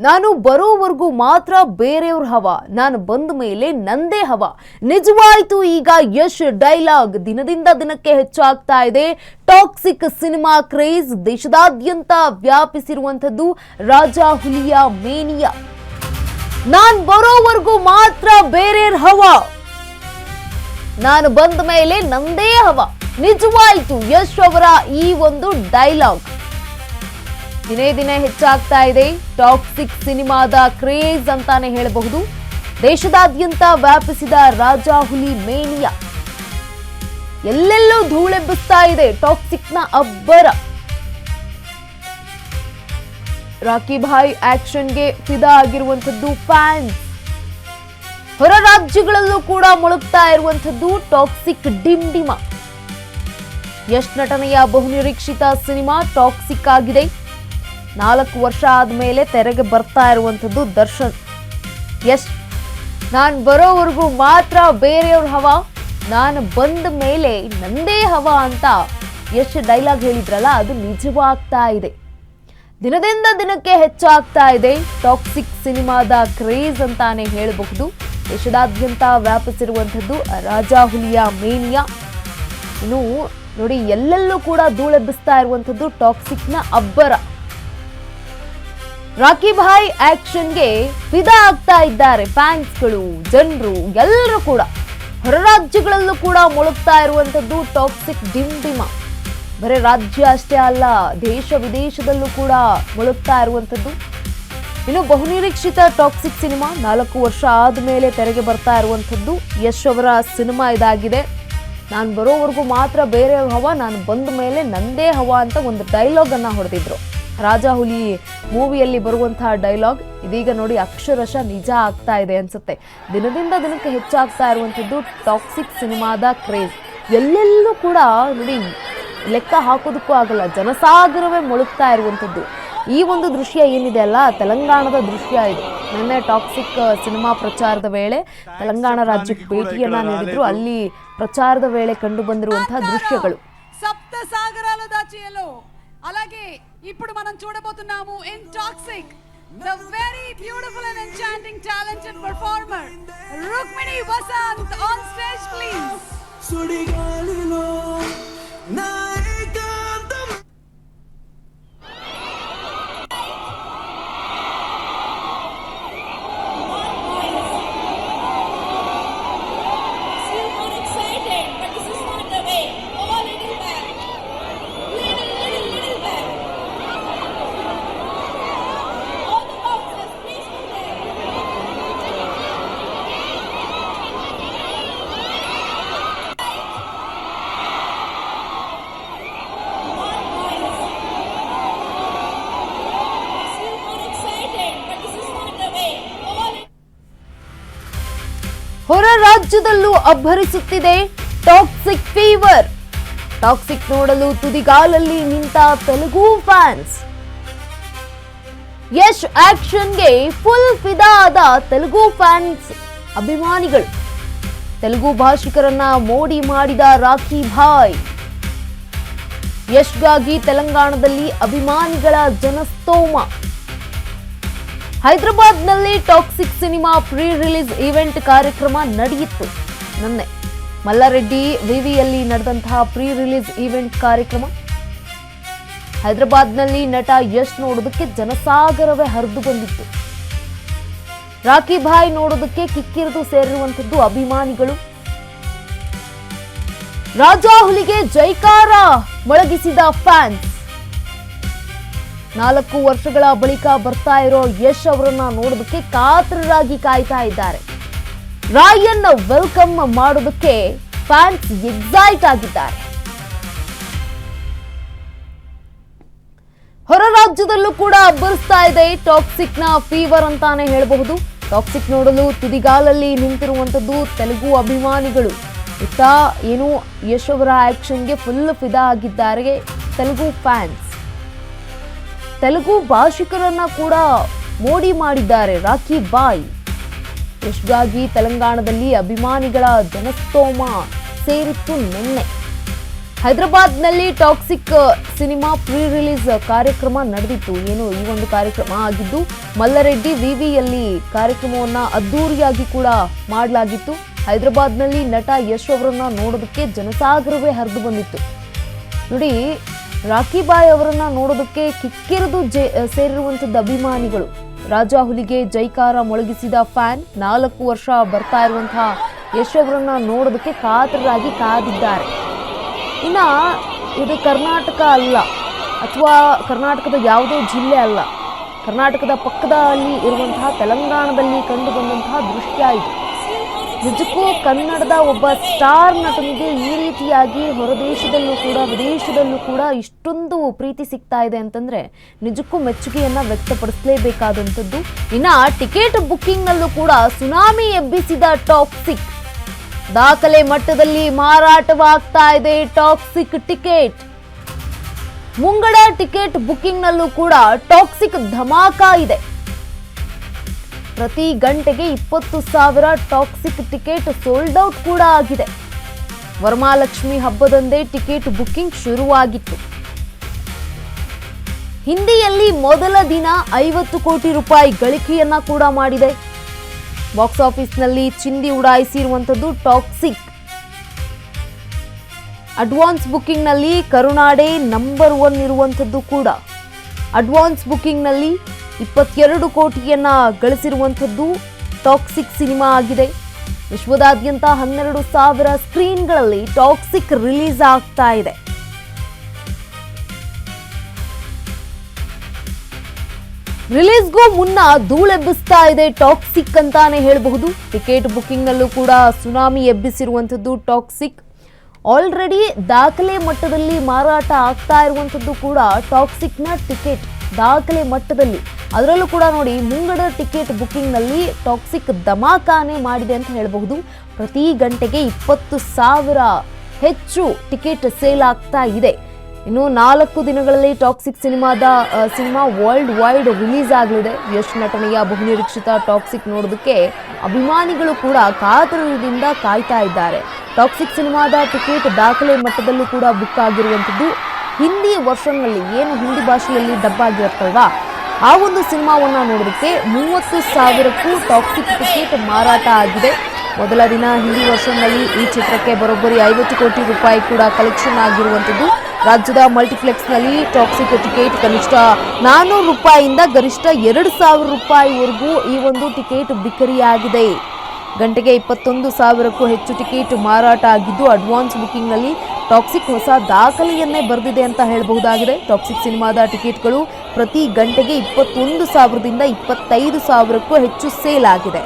ನಾನು ಬರೋವರೆಗೂ ಮಾತ್ರ ಬೇರೆಯವ್ರ ಹವಾ, ನಾನು ಬಂದ ಮೇಲೆ ನಂದೇ ಹವಾ. ನಿಜವಾಯ್ತು ಈಗ ಯಶ್ ಡೈಲಾಗ್. ದಿನದಿಂದ ದಿನಕ್ಕೆ ಹೆಚ್ಚಾಗ್ತಾ ಇದೆ ಟಾಕ್ಸಿಕ್ ಸಿನಿಮಾ ಕ್ರೇಜ್. ದೇಶದಾದ್ಯಂತ ವ್ಯಾಪಿಸಿರುವಂತದ್ದು ರಾಜಾ ಹುಲಿಯ ಮೇನಿಯಾ. ನಾನ್ ಬರೋವರೆಗೂ ಮಾತ್ರ ಬೇರೆಯವ್ರ ಹವಾ, ನಾನು ಬಂದ ಮೇಲೆ ನಂದೇ ಹವಾ. ನಿಜವಾಯ್ತು ಯಶ್ ಅವರ ಈ ಒಂದು ಡೈಲಾಗ್. ದಿನೇ ದಿನೇ ಹೆಚ್ಚಾಗ್ತಾ ಇದೆ ಟಾಕ್ಸಿಕ್ ಸಿನಿಮಾದ ಕ್ರೇಜ್ ಅಂತಾನೆ ಹೇಳಬಹುದು. ದೇಶದಾದ್ಯಂತ ವ್ಯಾಪಿಸಿದ ರಾಜಾ ಹುಲಿ ಮೇನಿಯಾ ಎಲ್ಲೆಲ್ಲೂ ಧೂಳೆಬ್ಬಿಸ್ತಾ ಇದೆ ಟಾಕ್ಸಿಕ್ ನ ಅಬ್ಬರ. ರಾಕಿ ಭಾಯ್ ಆಕ್ಷನ್ಗೆ ಫಿದಾ ಆಗಿರುವಂತದ್ದು ಫ್ಯಾನ್ಸ್. ಹೊರ ರಾಜ್ಯಗಳಲ್ಲೂ ಕೂಡ ಮುಳುಗ್ತಾ ಇರುವಂತದ್ದು ಟಾಕ್ಸಿಕ್ ಡಿಂಡಿಮ. ಯಶ್ ನಟನೆಯ ಬಹುನಿರೀಕ್ಷಿತ ಸಿನಿಮಾ ಟಾಕ್ಸಿಕ್ ಆಗಿದೆ. 4 ವರ್ಷ ಆದ್ಮೇಲೆ ತೆರೆಗೆ ಬರ್ತಾ ಇರುವಂತದ್ದು ದರ್ಶನ್. ಯಶ್ ನಾನ್ ಬರೋವರೆಗೂ ಮಾತ್ರ ಬೇರೆಯವ್ರ ಹವಾ, ನಾನು ಬಂದ ಮೇಲೆ ನಂದೇ ಹವಾ ಅಂತ ಯಶ್ ಡೈಲಾಗ್ ಹೇಳಿದ್ರಲ್ಲ, ಅದು ನಿಜವಾಗ್ತಾ ಇದೆ. ದಿನದಿಂದ ದಿನಕ್ಕೆ ಹೆಚ್ಚಾಗ್ತಾ ಇದೆ ಟಾಕ್ಸಿಕ್ ಸಿನಿಮಾದ ಕ್ರೇಜ್ ಅಂತಾನೆ ಹೇಳಬಹುದು. ದೇಶದಾದ್ಯಂತ ವ್ಯಾಪಿಸಿರುವಂತದ್ದು ರಾಜಾ ಹುಲಿಯ ಮೇನಿಯಾ. ಇನ್ನು ನೋಡಿ, ಎಲ್ಲೆಲ್ಲೂ ಕೂಡ ಧೂಳೆಬ್ಬಿಸ್ತಾ ಇರುವಂತದ್ದು ಟಾಕ್ಸಿಕ್ ನ ಅಬ್ಬರ. ರಾಕಿ ಭಾಯ್ ಆಕ್ಷನ್ಗೆ ಫಿದಾ ಆಗ್ತಾ ಇದ್ದಾರೆ ಫ್ಯಾನ್ಸ್ಗಳು, ಜನರು ಎಲ್ಲರೂ ಕೂಡ. ಹೊರ ರಾಜ್ಯಗಳಲ್ಲೂ ಕೂಡ ಮುಳುಗ್ತಾ ಇರುವಂತದ್ದು ಟಾಕ್ಸಿಕ್ ಡಿಂಡಿಮ. ಬರೀ ರಾಜ್ಯ ಅಷ್ಟೇ ಅಲ್ಲ, ದೇಶ ವಿದೇಶದಲ್ಲೂ ಕೂಡ ಮುಳುಗ್ತಾ ಇರುವಂತದ್ದು. ಇನ್ನು ಬಹುನಿರೀಕ್ಷಿತ ಟಾಕ್ಸಿಕ್ ಸಿನಿಮಾ 4 ವರ್ಷ ಆದ್ಮೇಲೆ ತೆರೆಗೆ ಬರ್ತಾ ಇರುವಂತದ್ದು ಯಶ್ ಅವರ ಸಿನಿಮಾ ಇದಾಗಿದೆ. ನಾನು ಬರೋವರೆಗೂ ಮಾತ್ರ ಬೇರೆಯವ್ರ ಹವಾ, ನಾನು ಬಂದ ಮೇಲೆ ನಂದೇ ಹವಾ ಅಂತ ಒಂದು ಡೈಲಾಗ್ ಅನ್ನ ಹೊಡೆದಿದ್ರು. ರಾಜಾ ಹುಲಿ ಮೂವಿಯಲ್ಲಿ ಬರುವಂತಹ ಡೈಲಾಗ್ ಇದೀಗ ನೋಡಿ ಅಕ್ಷರಶಃ ನಿಜ ಆಗ್ತಾ ಇದೆ ಅನ್ಸುತ್ತೆ. ದಿನದಿಂದ ದಿನಕ್ಕೆ ಹೆಚ್ಚಾಗ್ತಾ ಇರುವಂತದ್ದು ಟಾಕ್ಸಿಕ್ ಸಿನಿಮಾದ ಕ್ರೇಜ್. ಎಲ್ಲೆಲ್ಲೂ ಕೂಡ ನೋಡಿ, ಲೆಕ್ಕ ಹಾಕೋದಕ್ಕೂ ಆಗಲ್ಲ, ಜನಸಾಗರವೇ ಮುಳುಗ್ತಾ ಇರುವಂತದ್ದು. ಈ ಒಂದು ದೃಶ್ಯ ಏನಿದೆ ಅಲ್ಲ, ತೆಲಂಗಾಣದ ದೃಶ್ಯ ಇದು. ನಿನ್ನೆ ಟಾಕ್ಸಿಕ್ ಸಿನಿಮಾ ಪ್ರಚಾರದ ವೇಳೆ ತೆಲಂಗಾಣ ರಾಜ್ಯಕ್ಕೆ ಭೇಟಿಯನ್ನ ನೀಡಿದ್ರು. ಅಲ್ಲಿ ಪ್ರಚಾರದ ವೇಳೆ ಕಂಡು ಬಂದಿರುವಂತಹ ದೃಶ್ಯಗಳು. సప్త సాగరాల దాచియలో అలాగే ఇప్పుడు మనం చూడబోతున్నాము in toxic the very beautiful and enchanting talented performer Rukmini Vasant on stage please. సుడిగాలిలో నా ఏకాంతం ಹೊರ ರಾಜ್ಯದಲ್ಲೂ ಅಬ್ಬರಿಸುತ್ತಿದೆ ಟಾಕ್ಸಿಕ್ ಫೀವರ್. ಟಾಕ್ಸಿಕ್ ನೋಡಲು ತುದಿಗಾಲಲ್ಲಿ ನಿಂತ ತೆಲುಗು ಫ್ಯಾನ್ಸ್. ಯಶ್ ಆಕ್ಷನ್ಗೆ ಫುಲ್ ಫಿದಾ ಆದ ತೆಲುಗು ಫ್ಯಾನ್ಸ್ ಅಭಿಮಾನಿಗಳು. ತೆಲುಗು ಭಾಷಿಕರನ್ನ ಮೋಡಿ ಮಾಡಿದ ರಾಕಿ ಭಾಯ್. ಯಶ್ಗಾಗಿ ತೆಲಂಗಾಣದಲ್ಲಿ ಅಭಿಮಾನಿಗಳ ಜನಸ್ತೋಮ. ಹೈದರಾಬಾದ್ನಲ್ಲಿ Toxic cinema pre release event ಕಾರ್ಯಕ್ರಮ ನಡೆಯಿತು. ನಿನ್ನೆ ಮಲ್ಲಾರೆಡ್ಡಿ ವಿವಿಯಲ್ಲಿ ನಡೆದಂತಹ ಪ್ರೀ ರಿಲೀಸ್ ಈವೆಂಟ್ ಕಾರ್ಯಕ್ರಮ. ಹೈದರಾಬಾದ್ನಲ್ಲಿ ನಟ ಯಶ್ ನೋಡೋದಕ್ಕೆ ಜನಸಾಗರವೇ ಹರಿದು ಬಂದಿತ್ತು. ರಾಕಿ ಭಾಯ್ ನೋಡೋದಕ್ಕೆ ಕಿಕ್ಕಿರಿದು ಸೇರಿರುವಂತದ್ದು ಅಭಿಮಾನಿಗಳು. ರಾಜಾ ಹುಲಿಗೆ ಜೈಕಾರ ಮೊಳಗಿಸಿದ ಫ್ಯಾನ್ಸ್. 4 ವರ್ಷಗಳ ಬಳಿಕ ಬರ್ತಾ ಇರೋ ಯಶ್ ಅವರನ್ನ ನೋಡೋದಕ್ಕೆ ಕಾತರರಾಗಿ ಕಾಯ್ತಾ ಇದ್ದಾರೆ. ರಾಯನ್ ವೆಲ್ಕಮ್ ಮಾಡೋದಕ್ಕೆ ಫ್ಯಾನ್ಸ್ ಎಕ್ಸೈಟ್ ಆಗಿದ್ದಾರೆ. ಹೊರ ರಾಜ್ಯದಲ್ಲೂ ಕೂಡ ಅಬ್ಬರಿಸ್ತಾ ಇದೆ ಟಾಕ್ಸಿಕ್ ನ ಫೀವರ್ ಅಂತಾನೆ ಹೇಳಬಹುದು. ಟಾಕ್ಸಿಕ್ ನೋಡಲು ತುದಿಗಾಲಲ್ಲಿ ನಿಂತಿರುವಂತದ್ದು ತೆಲುಗು ಅಭಿಮಾನಿಗಳು. ಇತ್ತ ಏನು ಯಶ್ ಅವರ ಆಕ್ಷನ್ಗೆ ಫುಲ್ ಫಿದಾ ಆಗಿದ್ದಾರೆ ತೆಲುಗು ಫ್ಯಾನ್ಸ್. ತೆಲುಗು ಭಾಷಿಕರನ್ನ ಕೂಡ ಮೋಡಿ ಮಾಡಿದ್ದಾರೆ ರಾಕಿ ಭಾಯ್. ಯಶ್ಗಾಗಿ ತೆಲಂಗಾಣದಲ್ಲಿ ಅಭಿಮಾನಿಗಳ ಜನಸ್ತೋಮ ಸೇರಿತ್ತು ನಿನ್ನೆ. ಹೈದರಾಬಾದ್ನಲ್ಲಿ ಟಾಕ್ಸಿಕ್ ಸಿನಿಮಾ ಪ್ರೀ ರಿಲೀಸ್ ಕಾರ್ಯಕ್ರಮ ನಡೆದಿತ್ತು. ಏನು ಈ ಒಂದು ಕಾರ್ಯಕ್ರಮ ಆಗಿದ್ದು ಮಲ್ಲರೆಡ್ಡಿ ವಿವಿಯಲ್ಲಿ ಕಾರ್ಯಕ್ರಮವನ್ನ ಅದ್ದೂರಿಯಾಗಿ ಕೂಡ ಮಾಡಲಾಗಿತ್ತು. ಹೈದರಾಬಾದ್ನಲ್ಲಿ ನಟ ಯಶ್ ಅವರನ್ನ ನೋಡೋದಕ್ಕೆ ಜನಸಾಗರವೇ ಹರಿದು ಬಂದಿತ್ತು. ನೋಡಿ, ರಾಕಿ ಬಾಯ್ ಅವರನ್ನ ನೋಡೋದಕ್ಕೆ ಕಿಕ್ಕಿರಿದು ಸೇರಿರುವಂಥದ್ದು ಅಭಿಮಾನಿಗಳು. ರಾಜಾ ಹುಲಿಗೆ ಜೈಕಾರ ಮೊಳಗಿಸಿದ ಫ್ಯಾನ್ 4 ವರ್ಷ ಬರ್ತಾ ಇರುವಂತಹ ಯಶ್ ಅವರನ್ನ ನೋಡೋದಕ್ಕೆ ಕಾತರರಾಗಿ ಕಾದಿದ್ದಾರೆ. ಇನ್ನು ಇದು ಕರ್ನಾಟಕ ಅಲ್ಲ, ಅಥವಾ ಕರ್ನಾಟಕದ ಯಾವುದೋ ಜಿಲ್ಲೆ ಅಲ್ಲ, ಕರ್ನಾಟಕದ ಪಕ್ಕದಲ್ಲಿ ಇರುವಂತಹ ತೆಲಂಗಾಣದಲ್ಲಿ ಕಂಡು ಬಂದಂತಹ ದೃಶ್ಯ ಇದು. ನಿಜಕ್ಕೂ ಕನ್ನಡದ ಒಬ್ಬ ಸ್ಟಾರ್ ನಟನಿಗೆ ಈ ರೀತಿಯಾಗಿ ಹೊರದೇಶದಲ್ಲೂ ಕೂಡ ವಿದೇಶದಲ್ಲೂ ಕೂಡ ಇಷ್ಟೊಂದು ಪ್ರೀತಿ ಸಿಗ್ತಾ ಇದೆ ಅಂತಂದ್ರೆ ನಿಜಕ್ಕೂ ಮೆಚ್ಚುಗೆಯನ್ನ ವ್ಯಕ್ತಪಡಿಸಲೇಬೇಕಾದಂಥದ್ದು. ಇನ್ನು ಟಿಕೆಟ್ ಬುಕ್ಕಿಂಗ್ನಲ್ಲೂ ಕೂಡ ಸುನಾಮಿ ಎಬ್ಬಿಸಿದ ಟಾಕ್ಸಿಕ್. ದಾಖಲೆ ಮಟ್ಟದಲ್ಲಿ ಮಾರಾಟವಾಗ್ತಾ ಇದೆ ಟಾಕ್ಸಿಕ್ ಟಿಕೆಟ್. ಮುಂಗಡ ಟಿಕೆಟ್ ಬುಕ್ಕಿಂಗ್ನಲ್ಲೂ ಕೂಡ ಟಾಕ್ಸಿಕ್ ಧಮಾಕ ಇದೆ. ಪ್ರತಿ ಗಂಟೆಗೆ 20,000 ಟಾಕ್ಸಿಕ್ ಟಿಕೆಟ್ ಸೋಲ್ಡ್ ಔಟ್ ಕೂಡ ಆಗಿದೆ. ವರಮಹಾಲಕ್ಷ್ಮಿ ಹಬ್ಬದಂದೇ ಟಿಕೆಟ್ ಬುಕ್ಕಿಂಗ್ ಶುರುವಾಗಿತ್ತು. ಹಿಂದಿಯಲ್ಲಿ ಮೊದಲ ದಿನ 50 ಕೋಟಿ ರೂಪಾಯಿ ಗಳಿಕೆಯನ್ನ ಕೂಡ ಮಾಡಿದೆ. ಬಾಕ್ಸ್ ಆಫೀಸ್ನಲ್ಲಿ ಚಿಂದಿ ಉಡಾಯಿಸಿರುವಂಥದ್ದು ಟಾಕ್ಸಿಕ್. ಅಡ್ವಾನ್ಸ್ ಬುಕ್ಕಿಂಗ್ನಲ್ಲಿ ಕರುನಾಡೆ ನಂಬರ್ 1 ಇರುವಂಥದ್ದು ಕೂಡ. ಅಡ್ವಾನ್ಸ್ ಬುಕ್ಕಿಂಗ್ನಲ್ಲಿ 22 ಕೋಟಿಯನ್ನ ಗಳಿಸಿರುವಂಥದ್ದು ಟಾಕ್ಸಿಕ್ ಸಿನಿಮಾ ಆಗಿದೆ. ವಿಶ್ವದಾದ್ಯಂತ 12,000 ಸ್ಕ್ರೀನ್ಗಳಲ್ಲಿ ಟಾಕ್ಸಿಕ್ ರಿಲೀಸ್ ಆಗ್ತಾ ಇದೆ. ರಿಲೀಸ್ಗೂ ಮುನ್ನ ಧೂಳೆಬ್ಬಿಸ್ತಾ ಇದೆ ಟಾಕ್ಸಿಕ್ ಅಂತಾನೆ ಹೇಳಬಹುದು. ಟಿಕೆಟ್ ಬುಕ್ಕಿಂಗ್ನಲ್ಲೂ ಕೂಡ ಸುನಾಮಿ ಎಬ್ಬಿಸಿರುವಂಥದ್ದು ಟಾಕ್ಸಿಕ್. ಆಲ್ರೆಡಿ ದಾಖಲೆ ಮಟ್ಟದಲ್ಲಿ ಮಾರಾಟ ಆಗ್ತಾ ಇರುವಂಥದ್ದು ಕೂಡ ಟಾಕ್ಸಿಕ್ನ ಟಿಕೆಟ್ ದಾಖಲೆ ಮಟ್ಟದಲ್ಲಿ. ಅದರಲ್ಲೂ ಕೂಡ ನೋಡಿ, ಮುಂಗಡ ಟಿಕೆಟ್ ಬುಕ್ಕಿಂಗ್ನಲ್ಲಿ ಟಾಕ್ಸಿಕ್ ಧಮಾಕಾನೆ ಮಾಡಿದೆ ಅಂತ ಹೇಳಬಹುದು. ಪ್ರತಿ ಗಂಟೆಗೆ 20,000 ಹೆಚ್ಚು ಟಿಕೆಟ್ ಸೇಲ್ ಆಗ್ತಾ ಇದೆ. ಇನ್ನು 4 ದಿನಗಳಲ್ಲಿ toxic cinema world wide release ಆಗಲಿದೆ. ಯಶ್ ನಟನೆಯ ಬಹುನಿರೀಕ್ಷಿತ ಟಾಕ್ಸಿಕ್ ನೋಡೋದಕ್ಕೆ ಅಭಿಮಾನಿಗಳು ಕೂಡ ಕಾತರದಿಂದ ಕಾಯ್ತಾ ಇದ್ದಾರೆ. ಟಾಕ್ಸಿಕ್ ಸಿನಿಮಾದ ಟಿಕೆಟ್ ದಾಖಲೆ ಮಟ್ಟದಲ್ಲೂ ಕೂಡ ಬುಕ್ ಆಗಿರುವಂಥದ್ದು. ಹಿಂದಿ ವರ್ಷನ್ನಲ್ಲಿ ಏನು ಹಿಂದಿ ಭಾಷೆಯಲ್ಲಿ ಡಬ್ ಆಗಿರುತ್ತಲ್ವಾ, ಆ ಒಂದು ಸಿನಿಮಾವನ್ನ ನೋಡೋದಕ್ಕೆ 30,000ಕ್ಕೂ ಟಾಕ್ಸಿಕ್ ಟಿಕೆಟ್ ಮಾರಾಟ ಆಗಿದೆ. ಮೊದಲ ದಿನ ಹಿಂದಿ ವರ್ಷನ್ನಲ್ಲಿ ಈ ಚಿತ್ರಕ್ಕೆ ಬರೋಬ್ಬರಿ 50 ಕೋಟಿ ರೂಪಾಯಿ ಕೂಡ ಕಲೆಕ್ಷನ್ ಆಗಿರುವಂಥದ್ದು. ರಾಜ್ಯದ ಮಲ್ಟಿಪ್ಲೆಕ್ಸ್ನಲ್ಲಿ ಟಾಕ್ಸಿಕ್ ಟಿಕೆಟ್ ಕನಿಷ್ಠ 400 ರೂಪಾಯಿಯಿಂದ ಗರಿಷ್ಠ 2,000 ರೂಪಾಯಿವರೆಗೂ ಈ ಒಂದು ಟಿಕೆಟ್ ಬಿಕರಿಯಾಗಿದೆ. ಗಂಟೆಗೆ 21,000ಕ್ಕೂ ಹೆಚ್ಚು ಟಿಕೆಟ್ ಮಾರಾಟ ಆಗಿದ್ದು, ಅಡ್ವಾನ್ಸ್ ಬುಕ್ಕಿಂಗ್ನಲ್ಲಿ ಟಾಕ್ಸಿಕ್ ಹೊಸ ದಾಖಲೆಯನ್ನೇ ಬರೆದಿದೆ ಅಂತ ಹೇಳಬಹುದಾಗಿದೆ. ಟಾಕ್ಸಿಕ್ ಸಿನಿಮಾದ ಟಿಕೆಟ್ಗಳು ಪ್ರತಿ ಗಂಟೆಗೆ 21,000ದಿಂದ 25,000ಕ್ಕೂ ಹೆಚ್ಚು ಸೇಲ್ ಆಗಿದೆ.